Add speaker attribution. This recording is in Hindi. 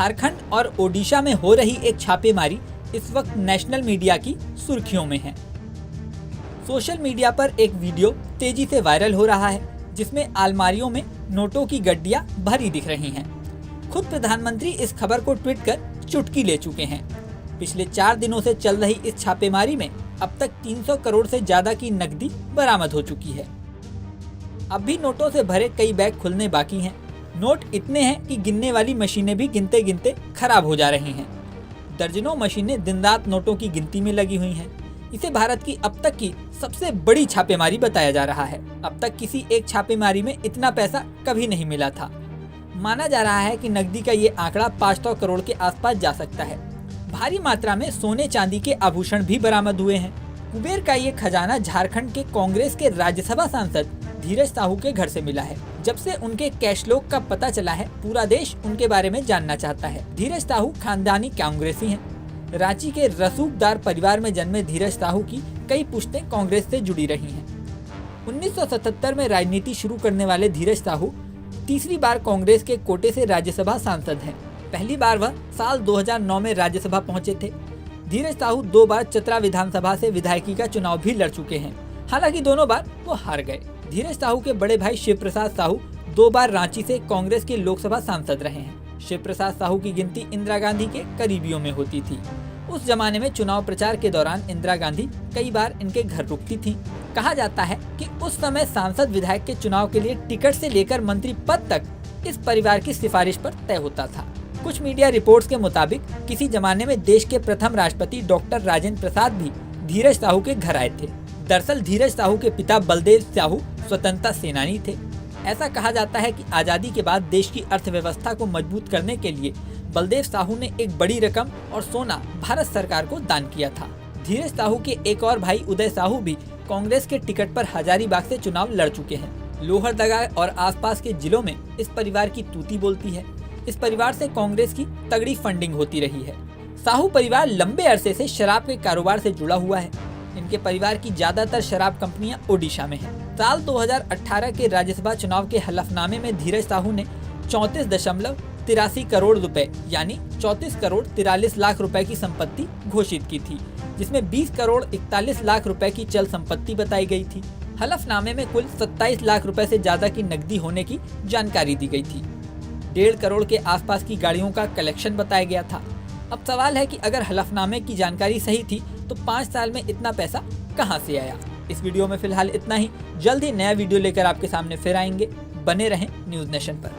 Speaker 1: झारखंड और ओडिशा में हो रही एक छापेमारी इस वक्त नेशनल मीडिया की सुर्खियों में है। सोशल मीडिया पर एक वीडियो तेजी से वायरल हो रहा है जिसमें अलमारियों में नोटों की गड्डियां भरी दिख रही हैं। खुद प्रधानमंत्री इस खबर को ट्वीट कर चुटकी ले चुके हैं। पिछले 4 दिनों से चल रही इस छापेमारी में अब तक 300 करोड़ से ज्यादा की नकदी बरामद हो चुकी है। अब भी नोटों से भरे कई बैग खुलने बाकी हैं। नोट इतने हैं कि गिनने वाली मशीनें भी गिनते गिनते खराब हो जा रही हैं। दर्जनों मशीनें दिन रात नोटों की गिनती में लगी हुई हैं। इसे भारत की अब तक की सबसे बड़ी छापेमारी बताया जा रहा है। अब तक किसी एक छापेमारी में इतना पैसा कभी नहीं मिला था। माना जा रहा है कि नकदी का ये आंकड़ा 500 करोड़ के आसपास जा सकता है। भारी मात्रा में सोने चांदी के आभूषण भी बरामद हुए हैं। कुबेर का ये खजाना झारखंड के कांग्रेस के राज्यसभा सांसद धीरज साहू के घर से मिला है। जब से उनके कैशलोग का पता चला है, पूरा देश उनके बारे में जानना चाहता है। धीरज साहू खानदानी कांग्रेसी हैं। रांची के रसूखदार परिवार में जन्मे धीरज साहू की कई पुश्तें कांग्रेस से जुड़ी रही हैं। 1977 में राजनीति शुरू करने वाले धीरज साहू तीसरी बार कांग्रेस के कोटे से राज्यसभा सांसद हैं। पहली बार वह साल 2009 में राज्यसभा पहुंचे थे। धीरज साहू 2 बार चतरा विधानसभा से विधायकी का चुनाव भी लड़ चुके हैं। हालांकि दोनों बार वो हार गए। धीरज साहू के बड़े भाई शिव प्रसाद साहू 2 बार रांची से कांग्रेस के लोकसभा सांसद रहे हैं। शिव प्रसाद साहू की गिनती इंदिरा गांधी के करीबियों में होती थी। उस जमाने में चुनाव प्रचार के दौरान इंदिरा गांधी कई बार इनके घर रुकती थीं। कहा जाता है कि उस समय सांसद विधायक के चुनाव के लिए टिकट से लेकर मंत्री पद तक इस परिवार की सिफारिश पर तय होता था। कुछ मीडिया रिपोर्ट्स के मुताबिक किसी जमाने में देश के प्रथम राष्ट्रपति डॉक्टर राजेंद्र प्रसाद भी धीरज साहू के घर आए थे। दरअसल धीरज साहू के पिता बलदेव साहू स्वतंत्रता सेनानी थे। ऐसा कहा जाता है कि आजादी के बाद देश की अर्थव्यवस्था को मजबूत करने के लिए बलदेव साहू ने एक बड़ी रकम और सोना भारत सरकार को दान किया था। धीरज साहू के एक और भाई उदय साहू भी कांग्रेस के टिकट पर हजारीबाग से चुनाव लड़ चुके हैं। लोहरदगा और आसपास के जिलों में इस परिवार की तूती बोलती है। इस परिवार से कांग्रेस की तगड़ी फंडिंग होती रही है। साहू परिवार लंबे अरसे से शराब के कारोबार से जुड़ा हुआ है। इनके परिवार की ज्यादातर शराब कंपनियां ओडिशा में हैं। साल 2018 के राज्यसभा चुनाव के हलफनामे में धीरज साहू ने 34.83 करोड़ रुपए यानी 34 करोड़ 43 लाख रुपए की संपत्ति घोषित की थी, जिसमें 20 करोड़ 41 लाख रुपए की चल संपत्ति बताई गई थी। हलफनामे में कुल 27 लाख रुपए से ज्यादा की नकदी होने की जानकारी दी गई थी। 1.5 करोड़ के आसपास की गाड़ियों का कलेक्शन बताया गया था। अब सवाल है कि अगर हलफनामे की जानकारी सही थी तो 5 साल में इतना पैसा कहां से आया। इस वीडियो में फिलहाल इतना ही। जल्द ही नया वीडियो लेकर आपके सामने फिर आएंगे। बने रहें न्यूज़ नेशन पर।